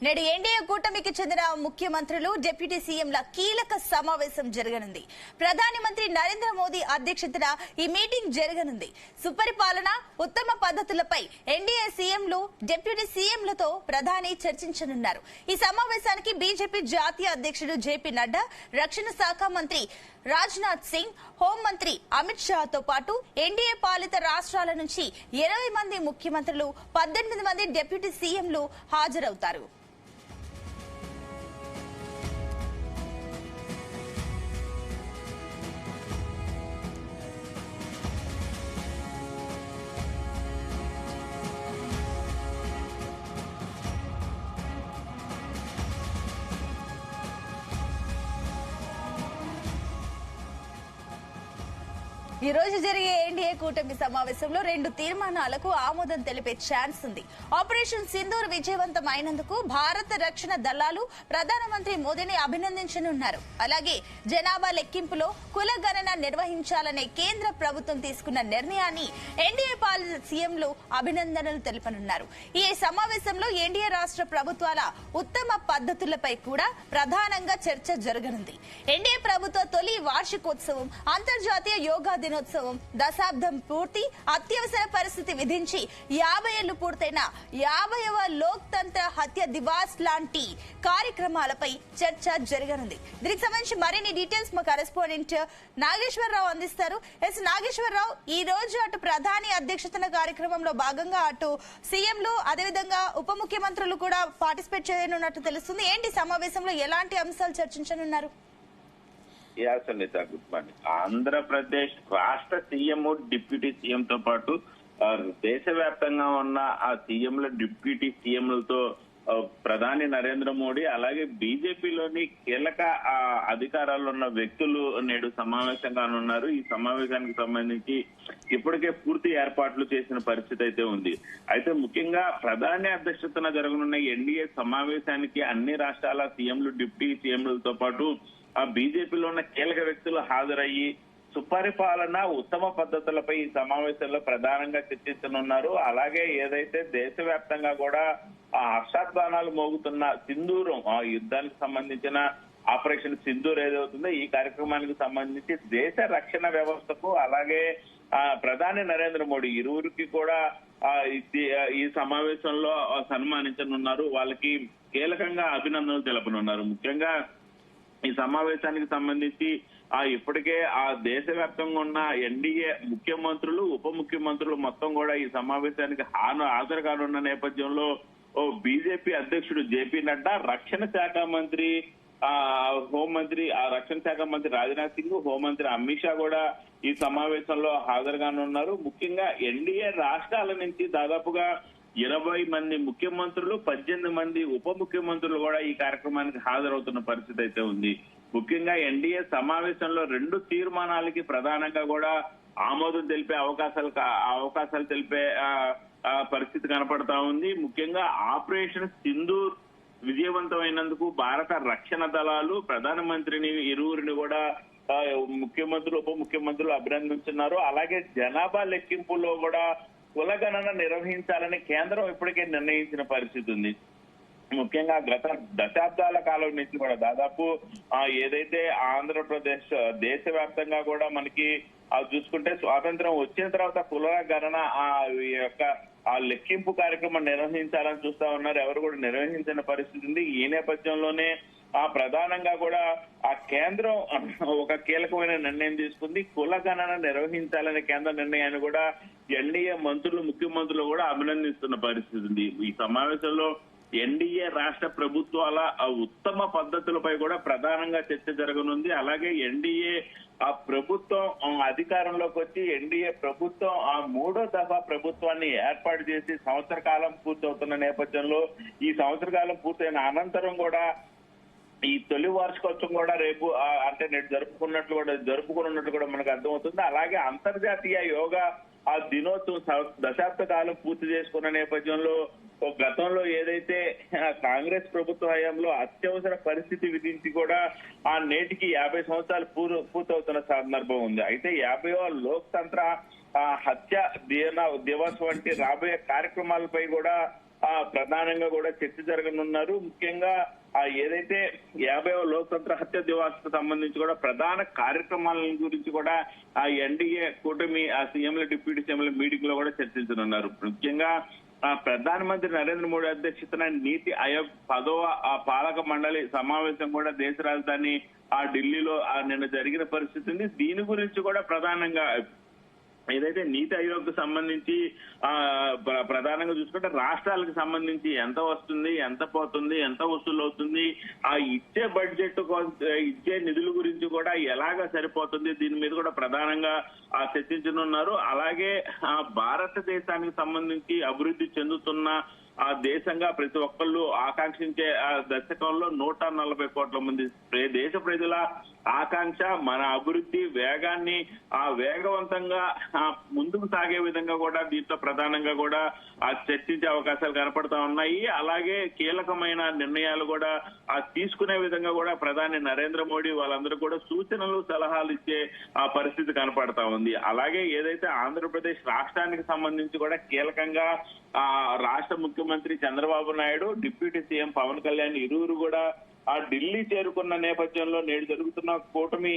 నేడు ఎన్డీఏ కూటమికి చెందిన ముఖ్యమంత్రులు డిప్యూటీ సీఎంల కీలక సమావేశం జరగనుంది. ప్రధాని మంత్రి నరేంద్ర మోదీ అధ్యక్షతన ఈ మీటింగ్ జరగనుంది. సుపరిపాలన, ఉత్తమ పద్ధతులపై ఎన్డీఏ సీఎంలు, డిప్యూటీ సీఎంలతో ప్రధాని చర్చించనున్నారు. ఈ సమావేశానికి బీజేపీ జాతీయ అధ్యక్షుడు జేపీ నడ్డా, రక్షణ శాఖ మంత్రి రాజ్నాథ్ సింగ్, హోంమంత్రి అమిత్ షాతో పాటు ఎన్డీఏ పాలిత రాష్ట్రాల నుంచి 20 మంది ముఖ్యమంత్రులు, 18 మంది డిప్యూటీ సీఎంలు హాజరవుతారు. ఈ రోజు జరిగే ఎన్డీఏ కూటమి సమావేశంలో 2 తీర్మానాలకు ఆమోదం తెలిపే ఛాన్స్ ఉంది. ఆపరేషన్ సింధూర్ విజయవంతం అయినందుకు భారత రక్షణ దళాలు ప్రధానమంత్రి మోదీని అభినందించనున్నారు. అలాగే జనాభా లెక్కింపులో కుల గణన నిర్వహించాలనే కేంద్ర ప్రభుత్వం తీసుకున్న నిర్ణయాన్ని ఎన్డీఏ పాలిత సీఎంలు అభినందనలు తెలుపనున్నారు. ఈ సమావేశంలో ఎన్డీఏ రాష్ట్ర ప్రభుత్వాల ఉత్తమ పద్ధతులపై కూడా ప్రధానంగా చర్చ జరగనుంది. ఎన్డీఏ ప్రభుత్వ తొలి వార్షికోత్సవం, అంతర్జాతీయ యోగా దినోత్సవం, దశాబ్దం పూర్తి, అత్యవసర పరిస్థితి విధించి 50 ఏళ్లు పూర్తయిన 50వ లోక్ తంత్ర హత్య దివాస్ లాంటి కార్యక్రమాలపై చర్చ జరగనుంది. దీనికి సంబంధించి మరిన్ని డీటెయిల్స్ మా కరెస్పాండెంట్ నాగేశ్వరరావు అందిస్తారు. నాగేశ్వరరావు, ఈ రోజు అటు ప్రధాని అధ్యక్షతన కార్యక్రమంలో భాగంగా అటు సీఎంలు, అదేవిధంగా ఉప ముఖ్యమంత్రులు కూడా పార్టిసిపేట్ చేయనున్నట్టు తెలుస్తుంది. ఏంటి సమావేశంలో ఎలాంటి అంశాలు చర్చించనున్నారు? Sunitha, good morning. ఆంధ్రప్రదేశ్ రాష్ట్ర సీఎం, డిప్యూటీ సీఎం తో పాటు దేశవ్యాప్తంగా ఉన్న ఆ సీఎంల, డిప్యూటీ సీఎంలతో ప్రధాని నరేంద్ర మోడీ, అలాగే బీజేపీలోని కీలక అధికారాలు ఉన్న వ్యక్తులు నేడు సమావేశం కానున్నారు. ఈ సమావేశానికి సంబంధించి ఇప్పటికే పూర్తి ఏర్పాట్లు చేసిన పరిస్థితి అయితే ఉంది. అయితే ముఖ్యంగా ప్రధాని అధ్యక్షతన జరగనున్న ఎన్డీఏ సమావేశానికి అన్ని రాష్ట్రాల సీఎంలు, డిప్యూటీ సీఎంలతో పాటు ఆ బీజేపీలో ఉన్న కీలక వ్యక్తులు హాజరయ్యి సుపరిపాలన, ఉత్తమ పద్ధతులపై ఈ సమావేశంలో ప్రధానంగా చర్చించనున్నారు. అలాగే ఏదైతే దేశవ్యాప్తంగా కూడా ఆ హర్షాధ్వానాలు మోగుతున్న సింధూరం, ఆ యుద్ధానికి సంబంధించిన ఆపరేషన్ సింధూర్ ఏదవుతుందో ఈ కార్యక్రమానికి సంబంధించి దేశ రక్షణ వ్యవస్థకు, అలాగే ప్రధాని నరేంద్ర మోడీ ఇరువురికి కూడా ఈ సమావేశంలో సన్మానించనున్నారు. వాళ్ళకి కీలకంగా అభినందనలు తెలపనున్నారు. ముఖ్యంగా ఈ సమావేశానికి సంబంధించి ఇప్పటికే ఆ దేశవ్యాప్తంగా ఉన్న ఎన్డీఏ ముఖ్యమంత్రులు, ఉప ముఖ్యమంత్రులు మొత్తం కూడా ఈ సమావేశానికి హాజరు కానున్న నేపథ్యంలో బీజేపీ అధ్యక్షుడు జేపీ నడ్డా, రక్షణ శాఖ మంత్రి, హోంమంత్రి, రక్షణ శాఖ మంత్రి రాజ్నాథ్ సింగ్, హోంమంత్రి అమిత్ షా కూడా ఈ సమావేశంలో హాజరుగానున్నారు. ముఖ్యంగా ఎన్డీఏ రాష్ట్రాల నుంచి దాదాపుగా 20 మంది ముఖ్యమంత్రులు, 18 మంది ఉప ముఖ్యమంత్రులు కూడా ఈ కార్యక్రమానికి హాజరవుతున్న పరిస్థితి అయితే ఉంది. ముఖ్యంగా ఎన్డీఏ సమావేశంలో 2 తీర్మానాలకి ప్రధానంగా కూడా ఆమోదం తెలిపే అవకాశాలు తెలిపే పరిస్థితి కనపడతా ఉంది. ముఖ్యంగా ఆపరేషన్ సింధూర్ విజయవంతమైనందుకు భారత రక్షణ దళాలు ప్రధానమంత్రిని, ఇరువురిని కూడా ముఖ్యమంత్రులు, ఉప ముఖ్యమంత్రులు అభినందించున్నారు. అలాగే జనాభా లెక్కింపులో కూడా కులగణన నిర్వహించాలని కేంద్రం ఇప్పటికే నిర్ణయించిన పరిస్థితి ఉంది. ముఖ్యంగా గత దశాబ్దాల కాలం నుంచి కూడా దాదాపు ఏదైతే ఆంధ్రప్రదేశ్ దేశవ్యాప్తంగా కూడా మనకి చూసుకుంటే స్వాతంత్రం వచ్చిన తర్వాత కుల గణన ఆ లెక్కింపు కార్యక్రమం నిర్వహించాలని చూస్తా ఉన్నారు. ఎవరు కూడా నిర్వహించిన పరిస్థితి ఉంది. ఈ నేపథ్యంలోనే ప్రధానంగా కూడా ఆ కేంద్రం ఒక కీలకమైన నిర్ణయం తీసుకుంది. కుల గణన నిర్వహించాలనే కేంద్ర నిర్ణయాన్ని కూడా ఎన్డీఏ మంత్రులు, ముఖ్యమంత్రులు కూడా అభినందిస్తున్న పరిస్థితి ఉంది. ఈ సమావేశంలో ఎన్డీఏ రాష్ట్ర ప్రభుత్వాల ఉత్తమ పద్ధతులపై కూడా ప్రధానంగా చర్చ జరగనుంది. అలాగే ఎన్డీఏ ప్రభుత్వం అధికారంలోకి వచ్చి ఎన్డీఏ ప్రభుత్వం 3వ దఫా ప్రభుత్వాన్ని ఏర్పాటు చేసి సంవత్సర కాలం పూర్తవుతున్న నేపథ్యంలో ఈ సంవత్సర కాలం పూర్తయిన అనంతరం కూడా ఈ తొలి వార్షికోత్సవం కూడా రేపు అంటే నేడు జరుపుకున్నట్లు కూడా మనకు అర్థమవుతుంది. అలాగే అంతర్జాతీయ యోగా దినోత్సవం దశాబ్ద కాలం పూర్తి చేసుకున్న నేపథ్యంలో గతంలో ఏదైతే కాంగ్రెస్ ప్రభుత్వ హయాంలో అత్యవసర పరిస్థితి విధించి కూడా నేటికి 50 సంవత్సరాలు పూర్తవుతున్న సందర్భం ఉంది. అయితే 50వ లోక్ తంత్ర హత్య దివస్ వంటి రాబోయే కార్యక్రమాలపై కూడా ప్రధానంగా కూడా చర్చ జరగనున్నారు. ముఖ్యంగా ఏదైతే 50వ లోక్తంత్ర హత్య దివాస్ కు సంబంధించి కూడా ప్రధాన కార్యక్రమాల గురించి కూడా ఆ ఎన్డీఏ కూటమి ఆ సీఎంల డిప్యూటీ సీఎంల మీటింగ్ లో కూడా చర్చించనున్నారు. ముఖ్యంగా ప్రధానమంత్రి నరేంద్ర మోడీ అధ్యక్షతన నీతి ఆయోగ్ 10వ పాలక మండలి సమావేశం కూడా దేశ రాజధాని ఢిల్లీలో నిన్న జరిగిన పరిస్థితి ఉంది. దీని గురించి కూడా ప్రధానంగా ఏదైతే నీతి ఆయోగ్ కు సంబంధించి ప్రధానంగా చూసుకుంటే రాష్ట్రాలకు సంబంధించి ఎంత వస్తుంది, ఎంత పోతుంది, ఎంత వసూలు అవుతుంది, ఇచ్చే బడ్జెట్ ఇచ్చే నిధుల గురించి కూడా ఎలాగా సరిపోతుంది, దీని మీద కూడా ప్రధానంగా చర్చించనున్నారు. అలాగే భారతదేశానికి సంబంధించి అభివృద్ధి చెందుతున్న దేశంగా ప్రతి ఒక్కళ్ళు ఆకాంక్షించే దశకంలో 140 కోట్ల మంది దేశ ప్రజల ఆకాంక్ష మన అభివృద్ధి వేగాన్ని వేగవంతంగా ముందుకు సాగే విధంగా కూడా దీంట్లో ప్రధానంగా కూడా చర్చించే అవకాశాలు కనపడతా ఉన్నాయి. అలాగే కీలకమైన నిర్ణయాలు కూడా తీసుకునే విధంగా కూడా ప్రధాని నరేంద్ర మోడీ వాళ్ళందరూ కూడా సూచనలు సలహాలు ఇచ్చే పరిస్థితి కనపడతా ఉంది. అలాగే ఏదైతే ఆంధ్రప్రదేశ్ రాష్ట్రానికి సంబంధించి కూడా కీలకంగా రాష్ట్ర ముఖ్యమంత్రి చంద్రబాబు నాయుడు, డిప్యూటీ సీఎం పవన్ కళ్యాణ్ ఇరువురు కూడా ఢిల్లీ చేరుకున్న నేపథ్యంలో నేడు జరుగుతున్న కూటమి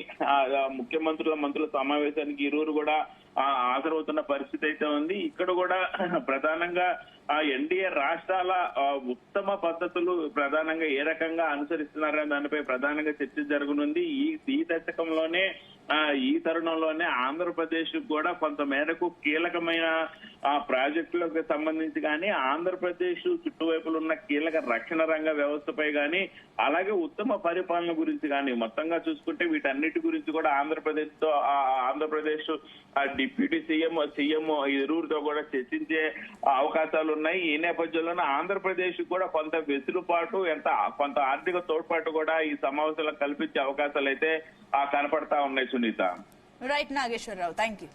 మంత్రుల సమావేశానికి ఇరువురు కూడా హాజరవుతున్న పరిస్థితి అయితే ఉంది. ఇక్కడ కూడా ప్రధానంగా ఎన్డీఏ రాష్ట్రాల ఉత్తమ పద్ధతులు ప్రధానంగా ఏ రకంగా అనుసరిస్తున్నారనే దానిపై ప్రధానంగా చర్చ జరగనుంది. ఈ దశకంలోనే ఈ తరుణంలోనే ఆంధ్రప్రదేశ్ కూడా కొంత మేరకు కీలకమైన ప్రాజెక్టులకు సంబంధించి కానీ, ఆంధ్రప్రదేశ్ చుట్టువైపులు ఉన్న కీలక రక్షణ రంగ వ్యవస్థపై కానీ, అలాగే ఉత్తమ పరిపాలన గురించి కానీ మొత్తంగా చూసుకుంటే వీటన్నిటి గురించి కూడా ఆంధ్రప్రదేశ్ డిప్యూటీ సీఎం ఇరువురితో కూడా చర్చించే అవకాశాలు ఉన్నాయి. ఈ నేపథ్యంలోనే ఆంధ్రప్రదేశ్ కూడా కొంత వెసులుబాటు, కొంత ఆర్థిక తోడ్పాటు కూడా ఈ సమావేశంలో కల్పించే అవకాశాలు అయితే కనపడతా ఉన్నాయి. Sunitha. Right Nageswara Rao, thank you.